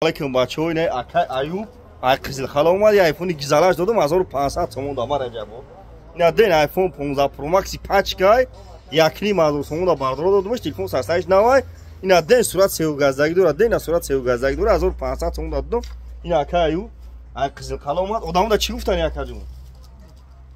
علیکم بچه های نه ایوب قزل خاله اومد یه آیفون گیزالش دادم 1500 تومان دامه را جابو اینا دین آیفون 15 پرو مکس 5K یکنی مازو تومان بردار دادمش تلفن سرسایش نوای اینا دین صورت سیو گازدگی داره دین صورت سیو گازدگی داره 1500 تومان دادم اینا که ایوب قزل خاله اومد آدمو دا چی گفتن یا کجون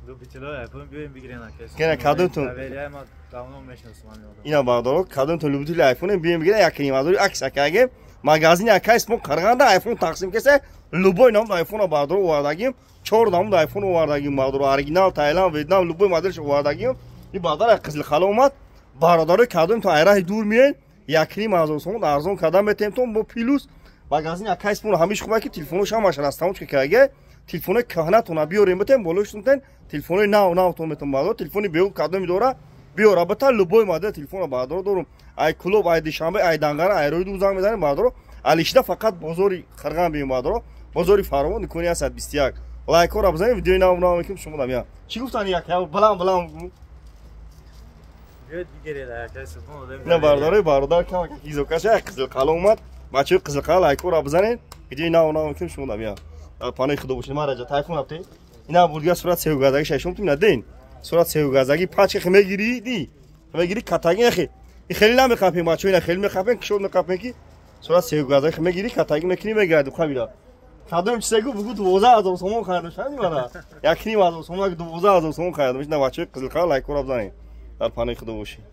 دو بیتلای آیفون بیایم بگیرین کنه کادوتون اولیای ما دامنو میشناسم اینا بردار کادوتون لوبیتل آیفون بیایم بگیرین یکنی مازو عکس اکاگه магазини ака исмо қарғанда айфон тақсим кесе любой nom айфон бардор овардагим 4 nom айфон овардагим бардор оригинал тайланд вьетнам любой моделш овардагим и бадар қизил хала омад бародари кадом то айраҳи дур миен якни мазун сом арзон кадам метем то бо плюс магазини ака исмо ҳамиш хуба ки телефонош ҳамаш растамоч каге телефони каҳна то набиёрем метем болоштун телефони нав то метем бардор телефони беу кадом дора биёра бата любой модел телефон бардор дорум ай клуб ай дишанбе ай дангара ай рӯи дузан мезанем бардоро алишида фақат бозори қарған бием бардоро бозори фаровон дукони 121 лайкора бизанем видеои нав мекунем шумо дамя чӣ гуфтан як балам بیاد بگیرید آیکاس نه برداره برادر کم کیزوکاش قزل قلا اومد بچه قزل قلا لایکورا بزنید ویدیوی نو میکنیم شما دمیا پانه خدا باشید ما راجع تایفون افته اینا بولگا صورت سیو گازگی ششم تو ندین صورت سیو گازگی پاچ خمه گیری دی خمه گیری کاتاگی نخی خیلی نمیخوام بچه اینا خیلی میخوام کشود میخوام کی صورت سیو گازگی خمه گیری کاتاگی میکنی میگرد خبیرا کادوم چیزگو بگو 12000 سوم خریدم شدی مرا یکنی 12000 سوم 12000 سوم خریدم اینا بچه قزل قلا لایکورا بزنید در پانه خدا باشید